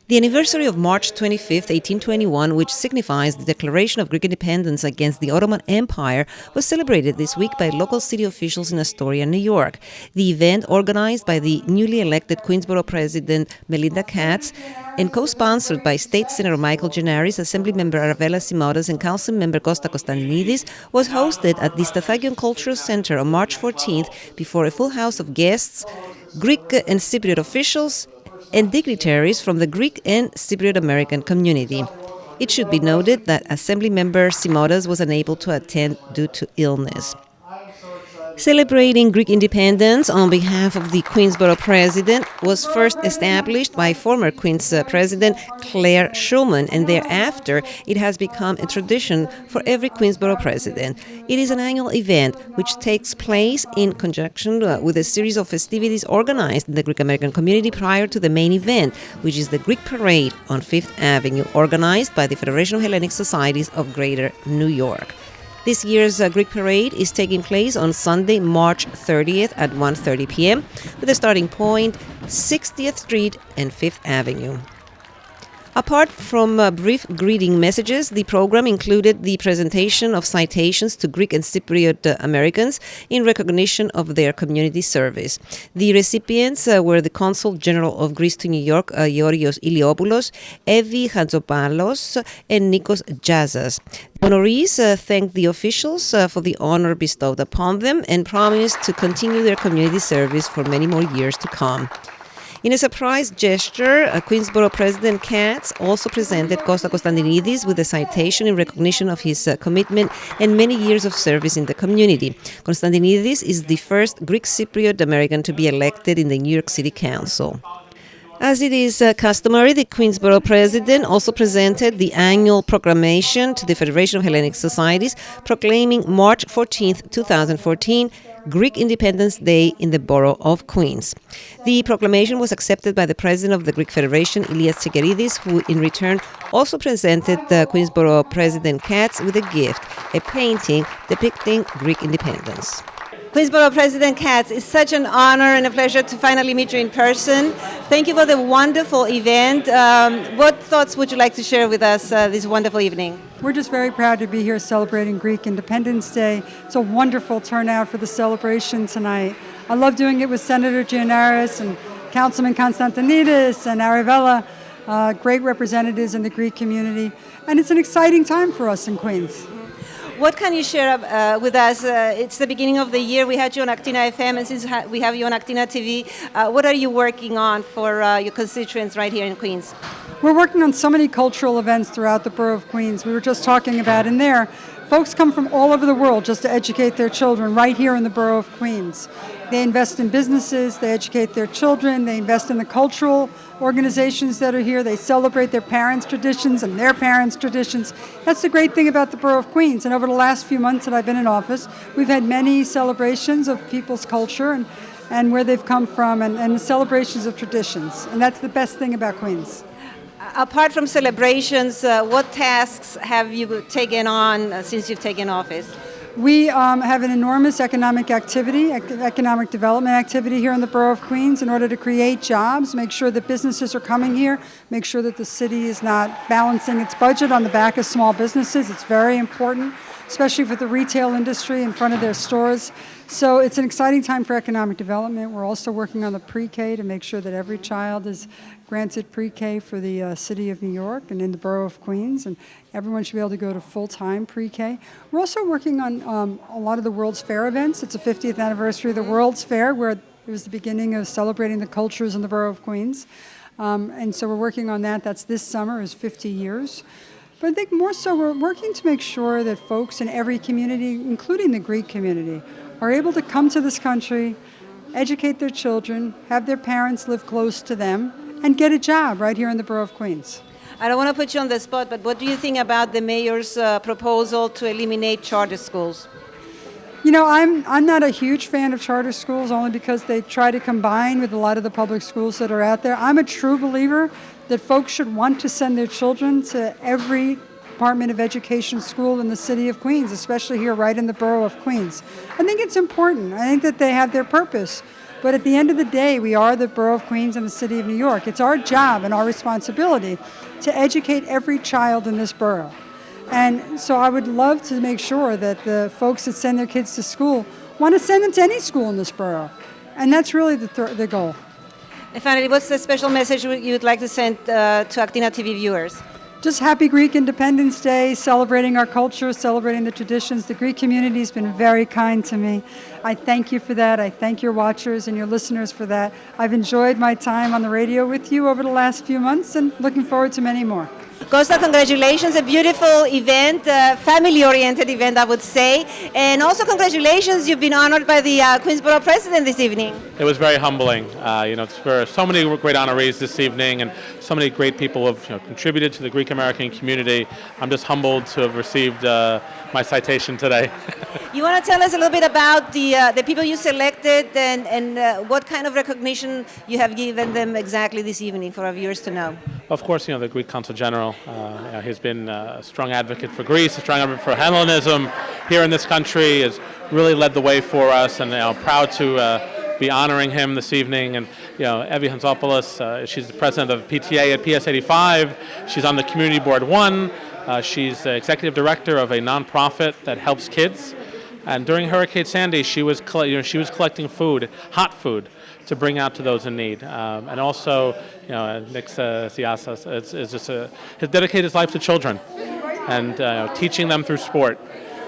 The anniversary of March 25, 1821, which signifies the declaration of Greek independence against the Ottoman Empire, was celebrated this week by local city officials in Astoria, New York. The event, organized by the newly elected Queensborough President Melinda Katz and co-sponsored by State Senator Michael Gianaris, Assemblymember Arabella Simotas and Councilmember Costa Constantinides, was hosted at the Stathakion Cultural Center on March 14th before a full house of guests, Greek and Cypriot officials, and dignitaries from the Greek and Cypriot American community. It should be noted that Assemblymember Simotas was unable to attend due to illness. Celebrating Greek independence on behalf of the Queensborough President was first established by former Queen's President Claire Schulman, and thereafter it has become a tradition for every Queensborough President. It is an annual event which takes place in conjunction with a series of festivities organized in the Greek American community prior to the main event, which is the Greek Parade on Fifth Avenue, organized by the Federation of Hellenic Societies of Greater New York. This year's Greek Parade is taking place on Sunday, March 30th at 1:30 p.m. with a starting point 60th Street and 5th Avenue. Apart from brief greeting messages, the program included the presentation of citations to Greek and Cypriot Americans in recognition of their community service. The recipients were the Consul General of Greece to New York, Georgios Iliopoulos, Evi Hadzopalos, and Nikos Jazas. The honorees thanked the officials for the honor bestowed upon them and promised to continue their community service for many more years to come. In a surprise gesture, Queensborough President Katz also presented Costa Constantinides with a citation in recognition of his commitment and many years of service in the community. Constantinides is the first Greek Cypriot American to be elected in the New York City Council. As it is customary, the Queensborough President also presented the annual proclamation to the Federation of Hellenic Societies, proclaiming March 14, 2014, Greek Independence Day in the Borough of Queens. The proclamation was accepted by the President of the Greek Federation, Ilias Tsekeridis, who in return also presented the Queensborough President Katz with a gift, a painting depicting Greek independence. Queensborough President Katz, it's such an honor and a pleasure to finally meet you in person. Thank you for the wonderful event. What thoughts would you like to share with us this wonderful evening? We're just very proud to be here celebrating Greek Independence Day. It's a wonderful turnout for the celebration tonight. I love doing it with Senator Gianaris and Councilman Constantinides and Arabella, great representatives in the Greek community. And it's an exciting time for us in Queens. What can you share with us? It's the beginning of the year. We had you on AKTINA FM, and since we have you on AKTINA TV, what are you working on for your constituents right here in Queens? We're working on so many cultural events throughout the Borough of Queens. We were just talking about in there. Folks come from all over the world just to educate their children right here in the Borough of Queens. They invest in businesses, they educate their children, they invest in the cultural organizations that are here, they celebrate their parents' traditions and their parents' traditions. That's the great thing about the Borough of Queens. And over the last few months that I've been in office, we've had many celebrations of people's culture and where they've come from and the celebrations of traditions. And that's the best thing about Queens. Apart from celebrations, what tasks have you taken on since you've taken office? We have an enormous economic development activity here in the Borough of Queens in order to create jobs, make sure that businesses are coming here, make sure that the city is not balancing its budget on the back of small businesses. It's very important, especially for the retail industry in front of their stores. So it's an exciting time for economic development. We're also working on the pre-K to make sure that every child is granted pre-K for the city of New York and in the Borough of Queens, and everyone should be able to go to full-time pre-K. We're also working on a lot of the World's Fair events. It's the 50th anniversary of the World's Fair, where it was the beginning of celebrating the cultures in the Borough of Queens. And so we're working on that. That's this summer, is 50 years. But I think more so we're working to make sure that folks in every community, including the Greek community, are able to come to this country, educate their children, have their parents live close to them, and get a job right here in the Borough of Queens. I don't want to put you on the spot, but what do you think about the mayor's proposal to eliminate charter schools? You know, I'm not a huge fan of charter schools only because they try to combine with a lot of the public schools that are out there. I'm a true believer that folks should want to send their children to every Department of Education school in the city of Queens, especially here right in the Borough of Queens. I think it's important. I think that they have their purpose. But at the end of the day, we are the Borough of Queens and the City of New York. It's our job and our responsibility to educate every child in this borough. And so I would love to make sure that the folks that send their kids to school want to send them to any school in this borough. And that's really the goal. And finally, what's the special message you'd like to send to AKTINA TV viewers? Just happy Greek Independence Day, celebrating our culture, celebrating the traditions. The Greek community has been very kind to me. I thank you for that. I thank your watchers and your listeners for that. I've enjoyed my time on the radio with you over the last few months and looking forward to many more. Costa, congratulations, a beautiful event, family-oriented event, I would say. And also congratulations, you've been honored by the Queensborough President this evening. It was very humbling. It's for so many great honorees this evening and so many great people who have contributed to the Greek American community. I'm just humbled to have received my citation today. You want to tell us a little bit about the people you selected and what kind of recognition you have given them exactly this evening for our viewers to know? Of course, the Greek Consul General, he's been a strong advocate for Greece, a strong advocate for Hellenism here in this country, has really led the way for us, and proud to be honoring him this evening. And Evie Hansopoulos, she's the president of PTA at PS 85. She's on the Community Board 1. She's the executive director of a nonprofit that helps kids. And during Hurricane Sandy, she was collecting food, hot food, to bring out to those in need. And also, Nick Siasas has dedicated his life to children and teaching them through sport.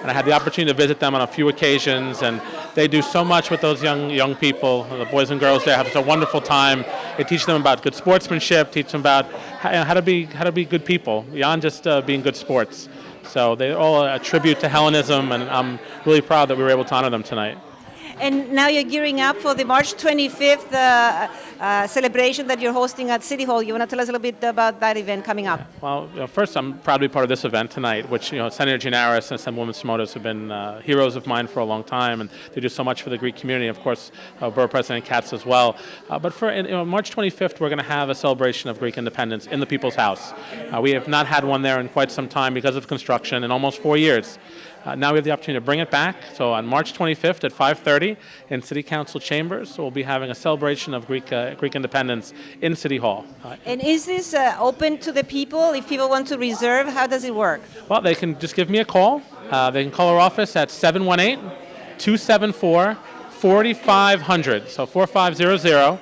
And I had the opportunity to visit them on a few occasions, and they do so much with those young people. The boys and girls there have such a wonderful time. They teach them about good sportsmanship, teach them about how to be good people beyond just being good sports. So they're all a tribute to Hellenism, and I'm really proud that we were able to honor them tonight. And now you're gearing up for the March 25th celebration that you're hosting at City Hall. You want to tell us a little bit about that event coming up? Well, first, I'm proud to be part of this event tonight, which Senator Gianaris and Assemblywoman Simotas have been heroes of mine for a long time, and they do so much for the Greek community. Of course, Borough President Katz as well. But for March 25th, we're going to have a celebration of Greek independence in the People's House. We have not had one there in quite some time because of construction in almost 4 years. Now we have the opportunity to bring it back. So on March 25th at 5:30 in City Council chambers, we'll be having a celebration of Greek independence in City Hall. And is this open to the people? If people want to reserve, how does it work? Well, they can just give me a call. They can call our office at 718-274-4500, so 4500.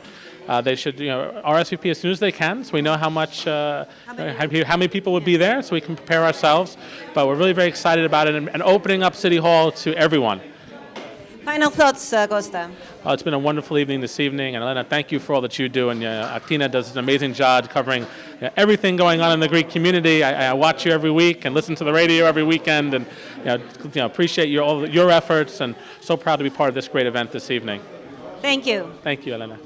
They should RSVP as soon as they can, so we know how many people would be there, so we can prepare ourselves. But we're really very excited about it and opening up City Hall to everyone. Final thoughts, Costa. It's been a wonderful evening this evening, and Elena, thank you for all that you do. And AKTINA does an amazing job covering everything going on in the Greek community. I watch you every week and listen to the radio every weekend, and appreciate all your efforts, and so proud to be part of this great event this evening. Thank you. Thank you, Elena.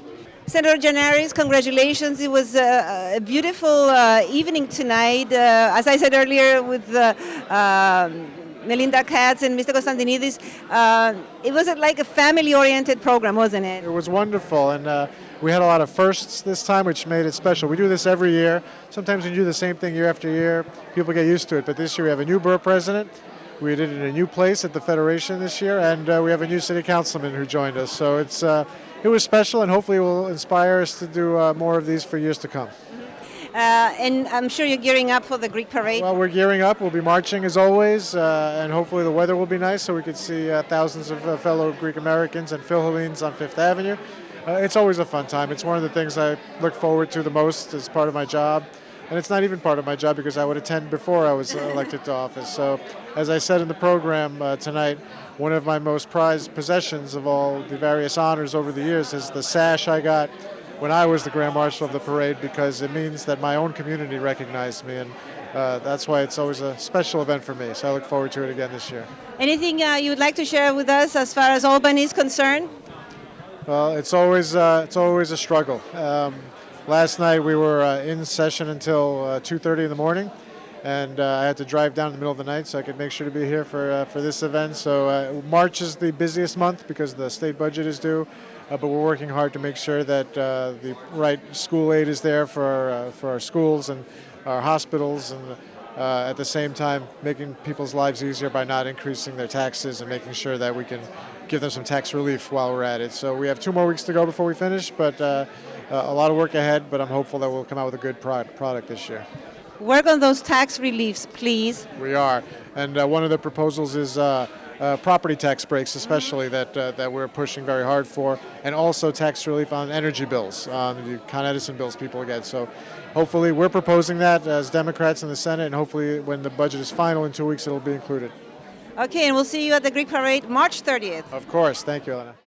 Senator Gianaris, congratulations. It was a beautiful evening tonight. As I said earlier with Melinda Katz and Mr. Constantinides, it was like a family-oriented program, wasn't it? It was wonderful, and we had a lot of firsts this time, which made it special. We do this every year. Sometimes when you do the same thing year after year, people get used to it, but this year we have a new borough president. We did it in a new place at the Federation this year, and we have a new city councilman who joined us. So it was special, and hopefully it will inspire us to do more of these for years to come. And I'm sure you're gearing up for the Greek parade. Well, we're gearing up. We'll be marching as always, and hopefully the weather will be nice so we can see thousands of fellow Greek Americans and Philhellenes on Fifth Avenue. It's always a fun time. It's one of the things I look forward to the most as part of my job. And it's not even part of my job because I would attend before I was elected to office. So, as I said in the program tonight, one of my most prized possessions of all the various honors over the years is the sash I got when I was the Grand Marshal of the parade, because it means that my own community recognized me, and that's why it's always a special event for me. So I look forward to it again this year. Anything you would like to share with us as far as Albany is concerned? Well, it's always a struggle. Last night we were in session until 2:30 in the morning, and I had to drive down in the middle of the night so I could make sure to be here for this event. So March is the busiest month because the state budget is due, but we're working hard to make sure that the right school aid is there for our schools and our hospitals, and at the same time making people's lives easier by not increasing their taxes and making sure that we can give them some tax relief while we're at it. So we have 2 more weeks to go before we finish, but a lot of work ahead, but I'm hopeful that we'll come out with a good product this year. Work on those tax reliefs, please. We are, and one of the proposals is property tax breaks, especially that we're pushing very hard for, and also tax relief on energy bills, on the Con Edison bills people get. So hopefully we're proposing that as Democrats in the Senate, and hopefully when the budget is final in 2 weeks, it'll be included. Okay, and we'll see you at the Greek Parade March 30th. Of course. Thank you, Elena.